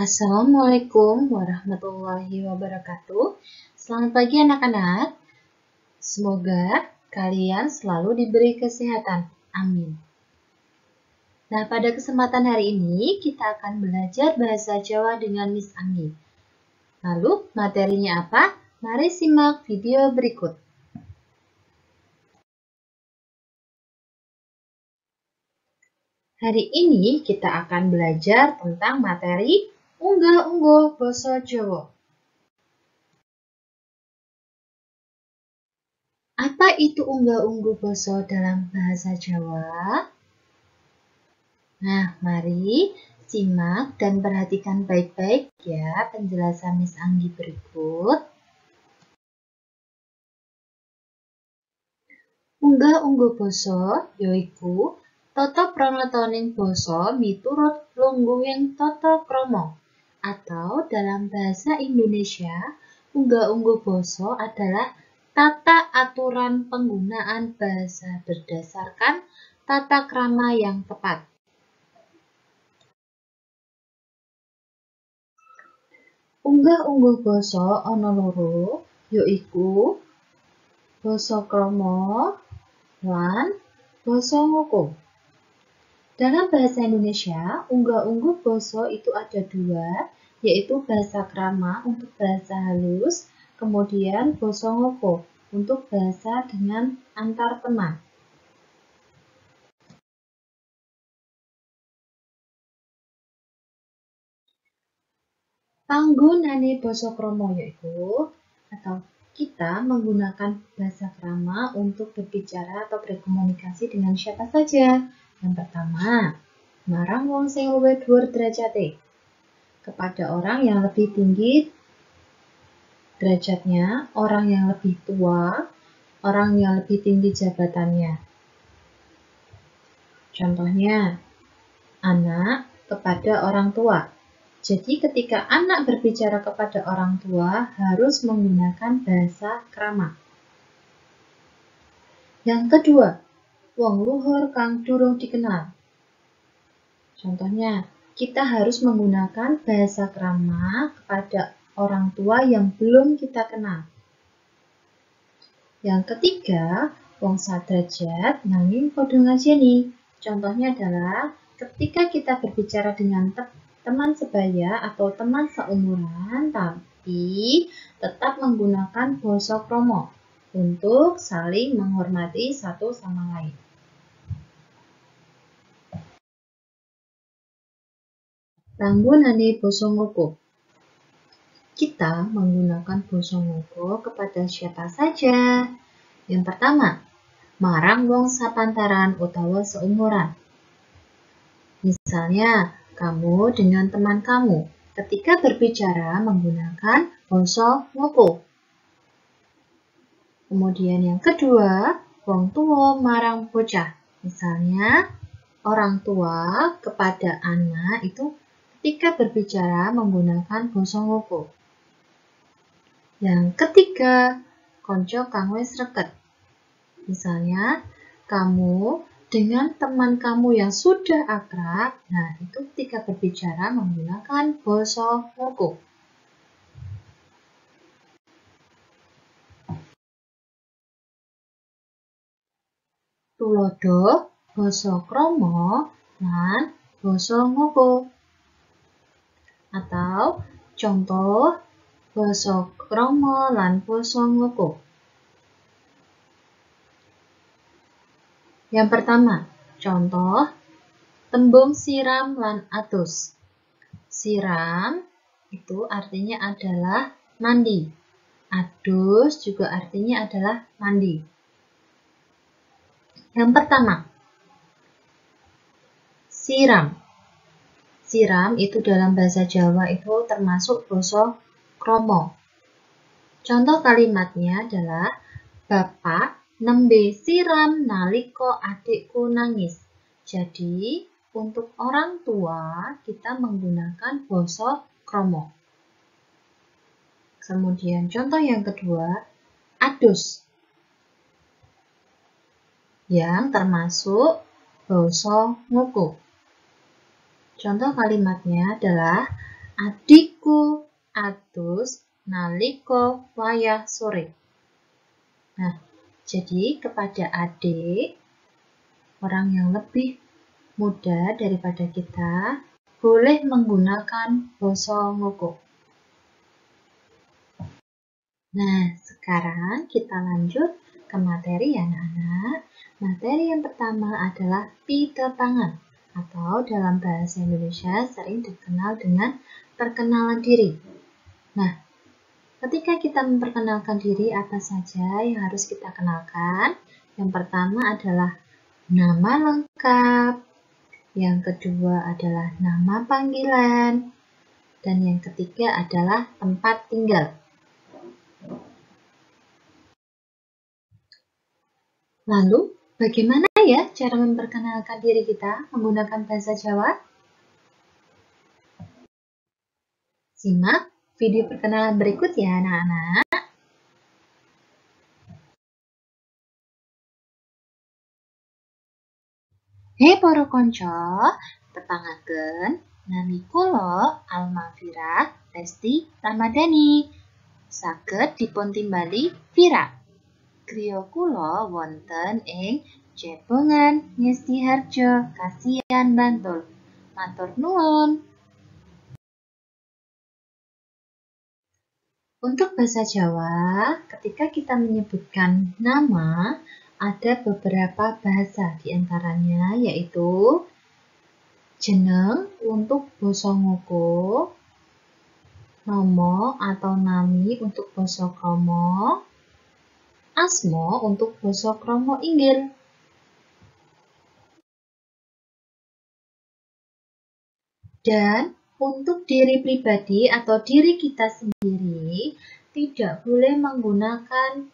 Assalamualaikum warahmatullahi wabarakatuh. Selamat pagi anak-anak. Semoga kalian selalu diberi kesehatan. Amin. Nah, pada kesempatan hari ini kita akan belajar bahasa Jawa dengan Miss Anggi. Lalu, materinya apa? Mari simak video berikut. Hari ini kita akan belajar tentang materi unggah-ungguh basa Jawa. Apa itu unggah-ungguh basa dalam bahasa Jawa? Nah, mari simak dan perhatikan baik-baik ya penjelasan Miss Anggi berikut. Unggah-ungguh basa yaiku tata pranataning basa miturut lungguhing tata krama. Atau dalam bahasa Indonesia, unggah-ungguh basa adalah tata aturan penggunaan bahasa berdasarkan tata krama yang tepat. Unggah-ungguh basa ana loro, yaiku basa krama lan basa ngoko. Dalam bahasa Indonesia, unggah-ungguh basa itu ada dua, yaitu bahasa krama untuk bahasa halus, kemudian basa ngoko untuk bahasa dengan antar teman. Panggunane basa krama yaitu atau kita menggunakan bahasa krama untuk berbicara atau berkomunikasi dengan siapa saja. Yang pertama, marang wong sing luwih dhuwur derajate. Kepada orang yang lebih tinggi derajatnya, orang yang lebih tua, orang yang lebih tinggi jabatannya. Contohnya, anak kepada orang tua. Jadi ketika anak berbicara kepada orang tua harus menggunakan bahasa krama. Yang kedua, wong luhur kang durung dikenal. Contohnya, kita harus menggunakan bahasa krama kepada orang tua yang belum kita kenal. Yang ketiga, wong saderajat nanging padha ngajeni. Contohnya adalah ketika kita berbicara dengan teman sebaya atau teman seumuran, tapi tetap menggunakan basa krama untuk saling menghormati satu sama lain. Panggunane basa ngoko. Kita menggunakan basa ngoko kepada siapa saja. Yang pertama, marang wong sapantaran utawa seumuran. Misalnya, kamu dengan teman kamu ketika berbicara menggunakan basa ngoko. Kemudian yang kedua, wong tua marang bocah. Misalnya, orang tua kepada anak itu ketika berbicara menggunakan basa ngoko. Yang ketiga, konco kang wis reket. Misalnya, kamu dengan teman kamu yang sudah akrab, nah itu ketika berbicara menggunakan basa ngoko. Tulodo basa krama lan basa ngoko. Atau contoh basa krama lan basa ngoko. Yang pertama, contoh tembung siram lan atus. Siram itu artinya adalah mandi. Adus juga artinya adalah mandi. Yang pertama, siram. Siram itu dalam bahasa Jawa itu termasuk basa krama. Contoh kalimatnya adalah Bapak nembe siram nalika adikku nangis. Jadi, untuk orang tua kita menggunakan basa krama. Kemudian contoh yang kedua, adus. Yang termasuk basa ngoko. Contoh kalimatnya adalah adikku adus nalika wayah sore. Nah, jadi kepada adik, orang yang lebih muda daripada kita, boleh menggunakan basa ngoko. Nah, sekarang kita lanjut ke materi ya anak-anak. Materi yang pertama adalah pitetangan, atau dalam bahasa Indonesia sering dikenal dengan perkenalan diri. Nah, ketika kita memperkenalkan diri, apa saja yang harus kita kenalkan? Yang pertama adalah nama lengkap, yang kedua adalah nama panggilan, dan yang ketiga adalah tempat tinggal. Lalu, bagaimana ya cara memperkenalkan diri kita menggunakan bahasa Jawa? Simak video perkenalan berikut ya anak-anak. Hei para konco, tetangaken nami kula Almavira Resti Ramadhani. Saged dipuntimbali Vira. Griya kula wonten ing Jebongan Ngestiharjo, Kasihan Bantul. Matur nuwun. Untuk bahasa Jawa, ketika kita menyebutkan nama, ada beberapa bahasa diantaranya yaitu jeneng untuk basa ngoko, nomo atau nami untuk basa krama, asma untuk basa krama inggil. Dan untuk diri pribadi atau diri kita sendiri tidak boleh menggunakan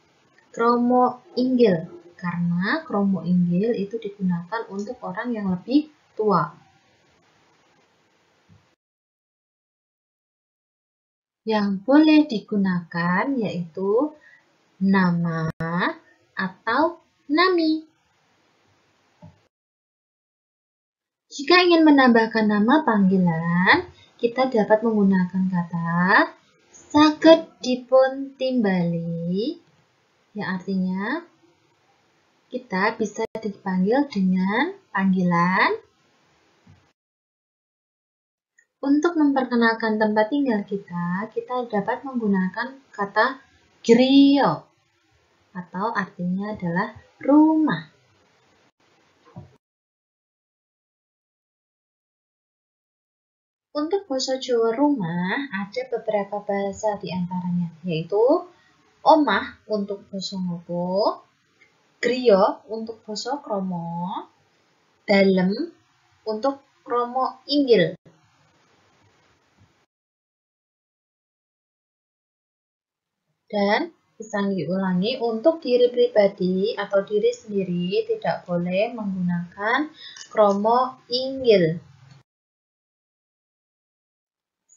krama inggil karena krama inggil itu digunakan untuk orang yang lebih tua. Yang boleh digunakan yaitu nama atau nami. Jika ingin menambahkan nama panggilan, kita dapat menggunakan kata saged dipun timbali, yang artinya kita bisa dipanggil dengan panggilan. Untuk memperkenalkan tempat tinggal kita dapat menggunakan kata griya, atau artinya adalah rumah. Untuk basa Jawa rumah, ada beberapa bahasa diantaranya, yaitu omah untuk basa ngoko, griya untuk basa krama, dalem untuk krama inggil. Dan bisa diulangi, untuk diri pribadi atau diri sendiri tidak boleh menggunakan krama inggil.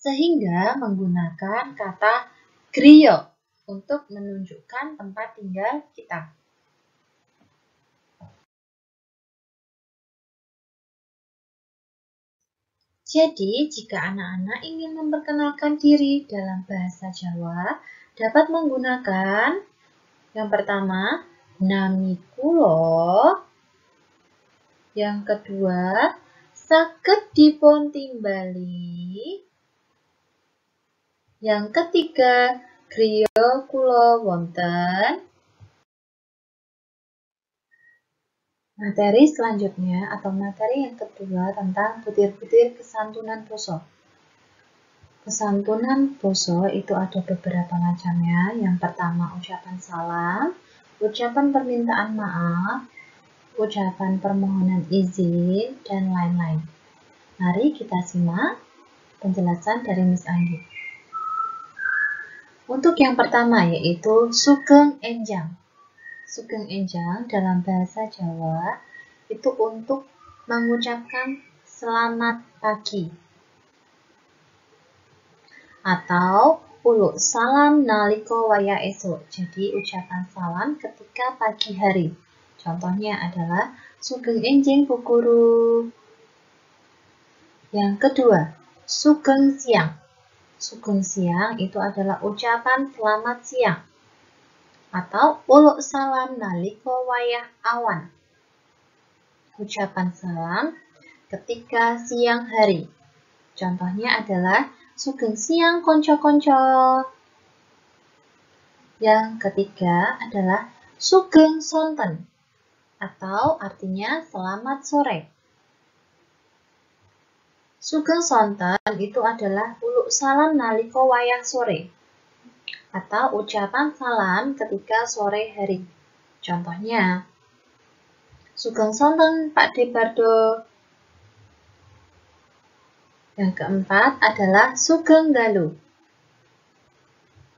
Sehingga menggunakan kata griya untuk menunjukkan tempat tinggal kita. Jadi, jika anak-anak ingin memperkenalkan diri dalam bahasa Jawa, dapat menggunakan yang pertama, nami kula. Yang kedua, saged dipun timbali. Yang ketiga, griya kula wonten. Materi selanjutnya atau materi yang kedua tentang butir-butir kesantunan basa. Kesantunan basa itu ada beberapa macamnya. Yang pertama ucapan salam, ucapan permintaan maaf, ucapan permohonan izin, dan lain-lain. Mari kita simak penjelasan dari Miss Andi. Untuk yang pertama yaitu sugeng enjang. Sugeng enjang dalam bahasa Jawa itu untuk mengucapkan selamat pagi. Atau uluk salam naliko waya esok. Jadi ucapan salam ketika pagi hari. Contohnya adalah sugeng enjing Bu Guru. Yang kedua, sugeng siang. Sugeng siang itu adalah ucapan selamat siang atau uluk salam naliko wayah awan. Ucapan salam ketika siang hari. Contohnya adalah sugeng siang konco-konco. Yang ketiga adalah sugeng sonten atau artinya selamat sore. Sugeng sonten itu adalah uluk salam naliko wayah sore atau ucapan salam ketika sore hari. Contohnya, sugeng sonten Pak De Bardo. Yang keempat adalah sugeng dalu.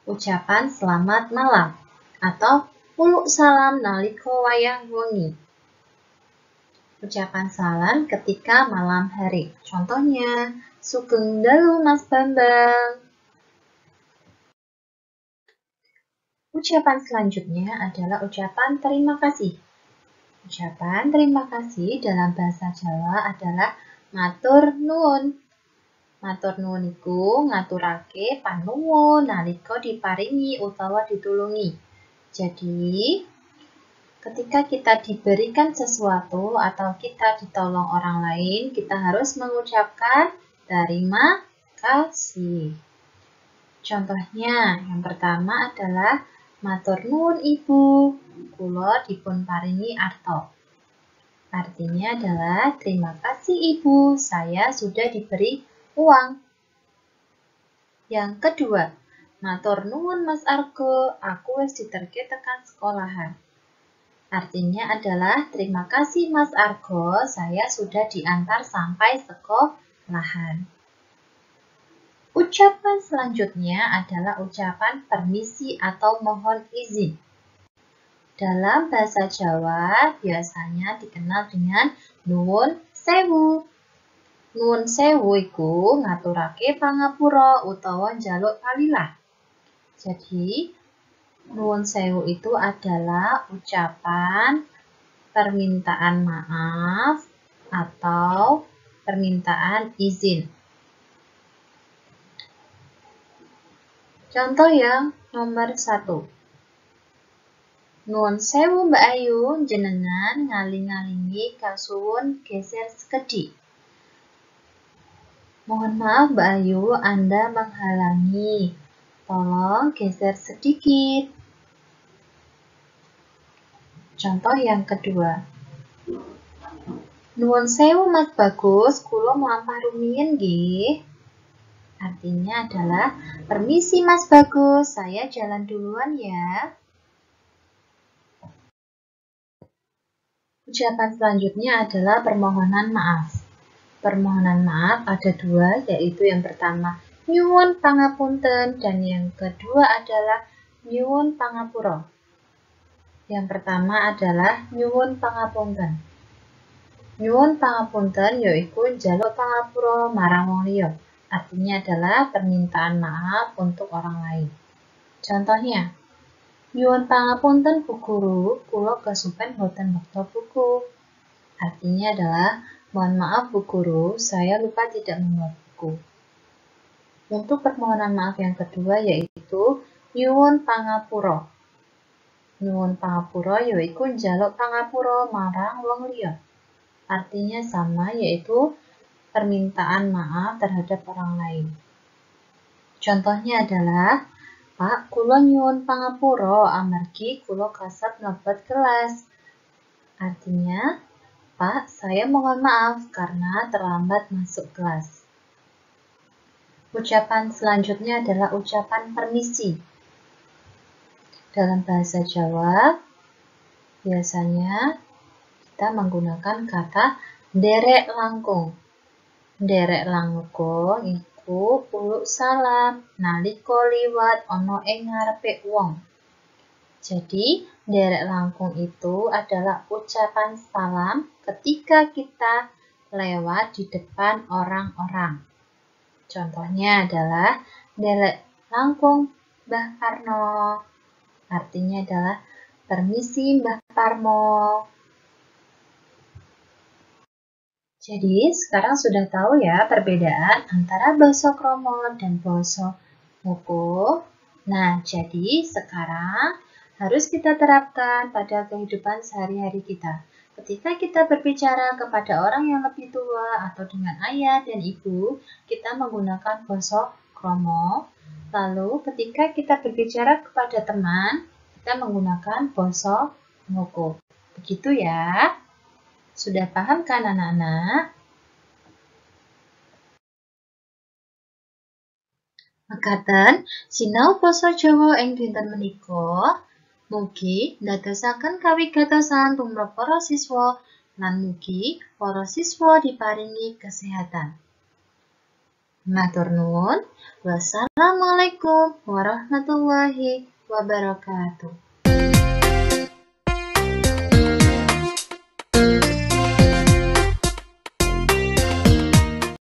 Ucapan selamat malam atau uluk salam naliko wayah wengi. Ucapan salam ketika malam hari. Contohnya, sugeng dalu Mas Bambang. Ucapan selanjutnya adalah ucapan terima kasih. Ucapan terima kasih dalam bahasa Jawa adalah matur nuwun. Matur nuwun iku ngaturake panuwun nalika diparingi utawa ditulungi. Jadi, ketika kita diberikan sesuatu atau kita ditolong orang lain, kita harus mengucapkan terima kasih. Contohnya, yang pertama adalah matur nuwun Ibu, kula dipun paringi arta. Artinya adalah terima kasih Ibu, saya sudah diberi uang. Yang kedua, matur nuwun Mas Argo, aku wis diterke tekan sekolahan. Artinya adalah terima kasih Mas Argo, saya sudah diantar sampai sekolahan. Ucapan selanjutnya adalah ucapan permisi atau mohon izin. Dalam bahasa Jawa biasanya dikenal dengan nuwun sewu. Nuwun sewu iku ngaturake pangapura utawa njaluk palilah. Jadi, nuwun sewu itu adalah ucapan permintaan maaf atau permintaan izin. Contoh yang nomor 1. Nuwun sewu Mbak Ayu, jenengan ngaling-alingi kasuwun geser sekedhik. Mohon maaf Mbak Ayu, Anda menghalangi. Tolong geser sedikit. Contoh yang kedua. Nuwun sewu Mas Bagus, kula mlampah rumiyin nggih. Artinya adalah, permisi Mas Bagus, saya jalan duluan ya. Ucapan selanjutnya adalah permohonan maaf. Permohonan maaf ada dua, yaitu yang pertama nyuwun pangapunten dan yang kedua adalah nyuwun pangapura. Yang pertama adalah nyuwun pangapunten. Nyuwun pangapunten yaitu njaluk pangapura marang wong liya. Artinya adalah permintaan maaf untuk orang lain. Contohnya, nyuwun pangapunten Bu Guru, kula kesupen boten bekta buku. Artinya adalah, mohon maaf Bu Guru, saya lupa tidak membawa buku. Untuk permohonan maaf yang kedua yaitu nyuwun pangapura. Nyuwun pangapura yaitu njaluk pangapura marang wong liya. Artinya sama, yaitu permintaan maaf terhadap orang lain. Contohnya adalah, Pak, kula nyuwun pangapura amargi kula kasat mlebet kelas. Artinya, Pak, saya mohon maaf karena terlambat masuk kelas. Ucapan selanjutnya adalah ucapan permisi. Dalam bahasa Jawa, biasanya kita menggunakan kata nderek langkung. Nderek langkung iku uluk salam nalika liwat ana ing ngarepe wong. Jadi, nderek langkung itu adalah ucapan salam ketika kita lewat di depan orang-orang. Contohnya adalah nderek langkung Mbah Parno. Artinya adalah permisi Mbah Parmo. Jadi, sekarang sudah tahu ya perbedaan antara basa krama dan basa ngoko. Nah, jadi sekarang harus kita terapkan pada kehidupan sehari-hari kita. Ketika kita berbicara kepada orang yang lebih tua atau dengan ayah dan ibu, kita menggunakan basa krama. Lalu, ketika kita berbicara kepada teman, kita menggunakan basa ngoko. Begitu ya. Sudah paham kan anak-anak? Mekaten, sinau basa Jawa ing dinten menika mugi ndadosaken kawigatosan tumrap para siswa lan mugi para siswa diparingi kesehatan. Matur nuwun. Wassalamualaikum warahmatullahi wabarakatuh.